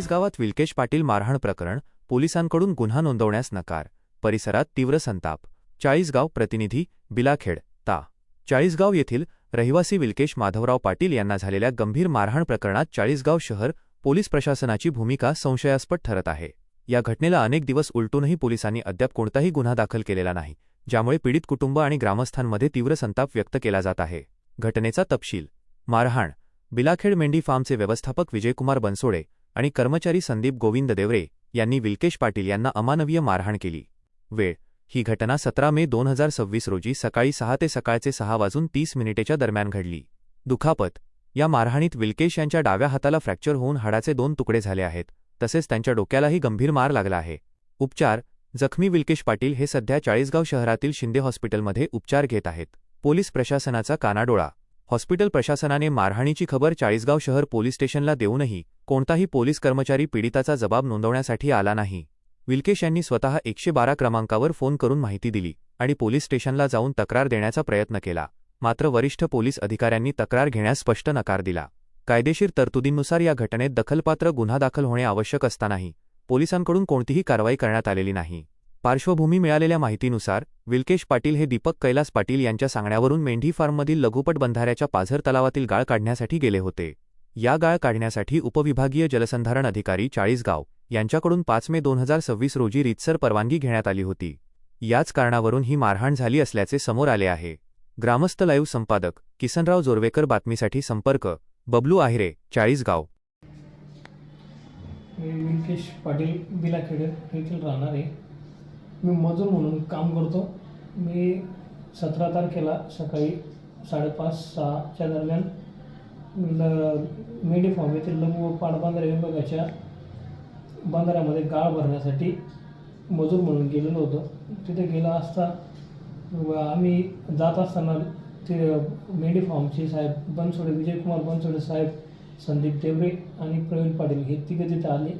चाळीसगावात विल्केश पाटील मारहाण प्रकरण, पोलिसांकडून गुन्हा नोंदवण्यास नकार, परिसरात तीव्र संताप. चाळीसगाव प्रतिनिधी बिलाखेड ता. चाळीसगाव येथील रहिवासी विल्केश माधवराव पाटील यांना झालेल्या गंभीर मारहाण प्रकरणात चाळीसगाव शहर पोलीस प्रशासनाची भूमिका संशयास्पद ठरत आहे. या घटनेला अनेक दिवस उलटूनही पोलिसांनी अद्याप कोणताही गुन्हा दाखल केलेला नाही, ज्यामुळे पीडित कुटुंब आणि ग्रामस्थांमध्ये तीव्र संताप व्यक्त केला जात आहे. घटनेचा तपशील. मारहाण. बिलाखेड मेंढी फार्मचे व्यवस्थापक विजयकुमार बनसोडे आणि कर्मचारी संदीप गोविंद देवरे यांनी विल्केश पाटील यांना अमानवीय मारहाण केली. वेळ. ही घटना 17 मे 2026 रोजी सकाळी 6 ते सकाळचे 6:30 दरम्यान घडली. दुखापत. या मारहाणीत विल्केश यांच्या डाव्या हाताला फ्रॅक्चर होऊन हाडाचे 2 तुकडे झाले आहेत, तसेच त्यांच्या डोक्यालाही गंभीर मार लागला आहे. उपचार. जखमी विल्केश पाटील हे सध्या चाळीसगाव शहरातील शिंदे हॉस्पिटलमध्ये उपचार घेत आहेत. पोलीस प्रशासनाचा कानाडोळा. हॉस्पिटल प्रशासनाने मारहाणीची खबर चाळीसगाव शहर पोलीस स्टेशनला देऊनही कोणताही पोलीस कर्मचारी पीडिताचा जबाब नोंदवण्यासाठी आला नाही. विल्केश यांनी स्वतः 112 क्रमांकावर फोन करून माहिती दिली आणि पोलीस स्टेशनला जाऊन तक्रार देण्याचा प्रयत्न केला, मात्र वरिष्ठ पोलीस अधिकाऱ्यांनी तक्रार घेण्यास स्पष्ट नकार दिला. कायदेशीर तरतुदींनुसार या घटनेत दखलपात्र गुन्हा दाखल होणे आवश्यक असतानाही पोलिसांकडून कोणतीही कारवाई करण्यात आलेली नाही. पार्श्वभूमी. मिळालेल्या माहितीनुसार विल्केश पाटील हे दीपक कैलास पाटील यांच्या सांगण्यावरून मेंढी फार्ममधील लघुपट बंधाऱ्याच्या पाझर तलावातील गाळ काढण्यासाठी गेले होते. या गाळ काढण्यासाठी उपविभागीय जलसंधारण अधिकारी चाळीसगाव यांच्याकडून 5 मे 2026 रोजी रीतसर परवानगी घेण्यात आली होती. याच कारणावरून ही मारहाण झाली असल्याचे समोर आले आहे. ग्रामस्थ लाईव्ह संपादक किसनराव जोरवेकर. बातमीसाठी संपर्क बबलू आहिरे, चाळीसगाव. मी विल्केश पाटील बिलाखेड येथील राहणार आहे. मी मजूर म्हणून काम करतो. मी 17 तारखेला सकाळी 5:30-6च्या दरम्यान मेंढी फार्म येथील लघु व पाटबंधारे विभागाच्या बंधाऱ्यामध्ये गाळ भरण्यासाठी मजूर म्हणून गेलेलो होतो. तिथे गेला असता आम्ही जात असताना ते मेंढी फार्मचे साहेब बनसोडे, विजयकुमार बनसोडे साहेब, संदीप देवरे आणि प्रवीण पाटील हे तिघे तिथे आले.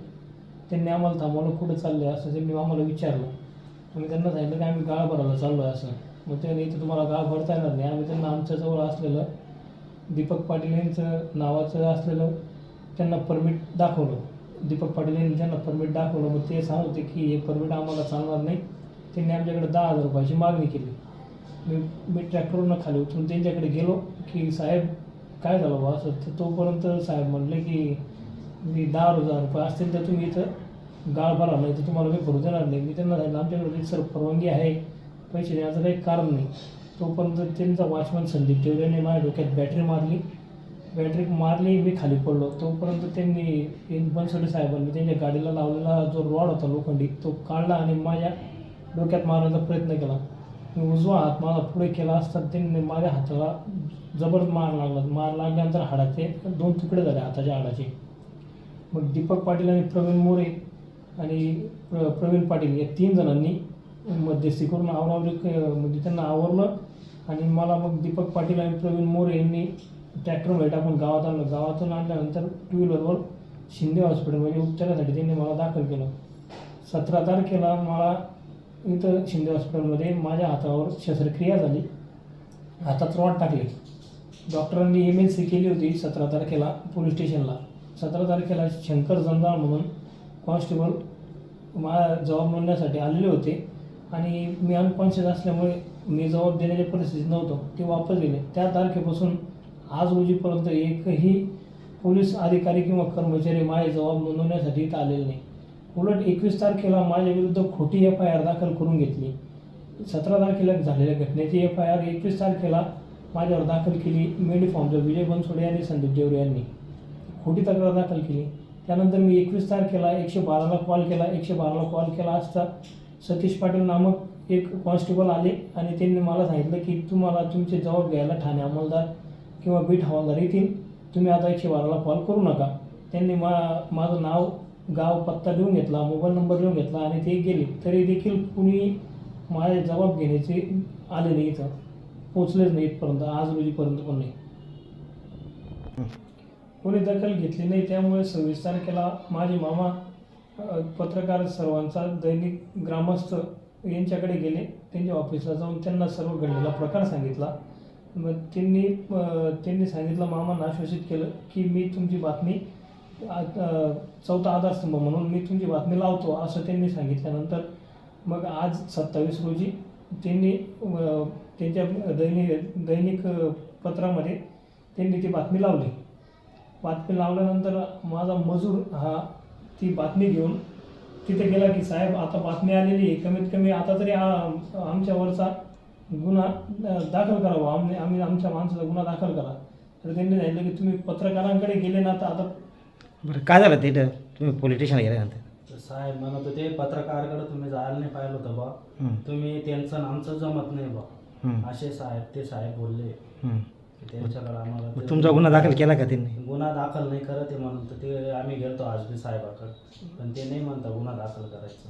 त्यांनी आम्हाला थांबवलं. कुठं चाललं आहे असं त्यांनी आम्हाला विचारलं. आम्ही त्यांना सांगितलं की आम्ही गाळ भरायला चाललो आहे असं. मग त्याने इथं तुम्हाला गाळ भरता येणार नाही. आम्ही त्यांना आमच्याजवळ असलेलं दीपक पाटील यांचं नावाचं असलेलं त्यांना परमिट दाखवलं. दीपक पाटील यांनी त्यांना परमिट दाखवलं. मग ते सांगत होते की हे परमिट आम्हाला चालणार नाही. त्यांनी आमच्याकडे 10,000 रुपयाची मागणी केली. मी ट्रॅक्टरवरून खाली उतरून त्यांच्याकडे गेलो की साहेब काय झालं बा असं. तर तोपर्यंत साहेब म्हटले की मी 10,000 रुपये असतील तर तुम्ही इथं गाळ भरा, नाही तर तुम्हाला मी भरू देणार नाही. मी त्यांना सांगितलं आमच्याकडे सर परवानगी आहे, पैसे देण्याचं काही कारण नाही. तोपर्यंत त्यांचा वॉचमॅन संदीप देवरेने माझ्या डोक्यात बॅटरी मारली. मी खाली पडलो. तोपर्यंत त्यांनी बनसोडे साहेबांनी त्यांच्या गाडीला लावलेला जो रॉड होता लोखंडी तो काढला आणि माझ्या डोक्यात मारण्याचा प्रयत्न केला. मी उजवा हात माझा पुढे केला असता त्यांनी माझ्या हाताला जबरदस्त मार लागल्यानंतर हाडाचे 2 तुकडे झाले हाताच्या हाडाचे. मग दीपक पाटील आणि प्रवीण मोरे आणि प्रवीण पाटील या 3 जणांनी मध्यस्थी करून म्हणजे त्यांना आवरलं आणि मला मग दीपक पाटील आणि प्रवीण मोरे यांनी ट्रॅक्टरमध्ये टाकून गावात आणलं. गावातून आणल्यानंतर 2 व्हीलरवर शिंदे हॉस्पिटलमध्ये उपचारासाठी त्यांनी मला दाखल केलं. 17 तारखेला मला इथं शिंदे हॉस्पिटलमध्ये माझ्या हातावर शस्त्रक्रिया झाली. हातात रॉड टाकले. डॉक्टरांनी MLC केली होती 17 तारखेला पोलीस स्टेशनला. 17 तारखेला शंकर जंजाळ म्हणून कॉन्स्टेबल माझा जबाब नोंदण्यासाठी आलेले होते आणि मी अनकॉन्शियस असल्यामुळे मी जबाब देण्याच्या परिस्थितीत नव्हतो. ते वापस गेले. त्या तारखेपासून आज रोजीपर्यंत एकही पोलीस अधिकारी किंवा कर्मचारी माझे जबाब नोंदवण्यासाठी इथं आलेले नाही. उलट 21 तारखेला माझ्या विरुद्ध खोटी FIR दाखल करून घेतली. 17 तारखेला झालेल्या घटनेची FIR 21 तारखेला माझ्यावर दाखल केली. मेंढी फार्मच्या विजय बनसोडे आणि संदीप देवरे यांनी खोटी तक्रार दाखल केली. त्यानंतर मी 21 तारखेला 112ला कॉल केला. 112ला कॉल केला असता सतीश पाटील नामक एक कॉन्स्टेबल आले आणि त्यांनी मला सांगितलं की तुम्हाला तुमचे जबाब घ्यायला ठाणे अंमलदार किंवा बीट हवालदार येतील, तुम्ही आता 112ला कॉल करू नका. त्यांनी माझं नाव, गाव, पत्ता लिहून घेतला, मोबाईल नंबर लिहून घेतला आणि ते गेले. तरी देखील कुणी माझे जबाब घेण्याचे आले नाही, इथं पोचलेच नाही इथपर्यंत, आज रोजीपर्यंत पण नाही कोणी दखल घेतली नाही. त्यामुळे 26 तारखेला माझे मामा पत्रकार सर्वांचा दैनिक ग्रामस्थ यांच्याकडे गेले. त्यांच्या ऑफिसला जाऊन त्यांना सर्व घडलेला प्रकार सांगितला. मग त्यांनी सांगितलं, मामांना आश्वासित केलं की मी तुमची बातमी चौथा आधारस्तंभ म्हणून मी तुमची बातमी लावतो असं त्यांनी सांगितल्यानंतर मग आज 27 रोजी त्यांनी त्यांच्या दैनिक पत्रामध्ये त्यांनी ती बातमी लावली. बातमी लावल्यानंतर माझा मजूर हा ती बातमी घेऊन तिथे गेला की साहेब आता बातमी आलेली आहे, कमीत कमी आता तरी आमच्यावरचा गुन्हा दाखल करावा, आम्ही आमच्या माणसाचा गुन्हा दाखल करा. तर त्यांनी सांगितलं की तुम्ही पत्रकारांकडे गेले ना तर आता. बरं काय झालं ते तुम्ही पोलीस स्टेशनला गेल्यानंतर? तर साहेब म्हणत होते पत्रकाराकडे तुम्ही जायला नाही पाहिलं होतं बा, तुम्ही त्यांचं आणि आमचं जमत नाही बा, असे ते साहेब बोलले. त्यांच्याकडे आम्हाला मग तुमचा गुन्हा दाखल केला का त्यांनी? गुन्हा दाखल नाही करत आहे म्हणून तर ते आम्ही गेलतो आजबी साहेबाकडे, पण ते नाही म्हणता गुन्हा दाखल करायचं.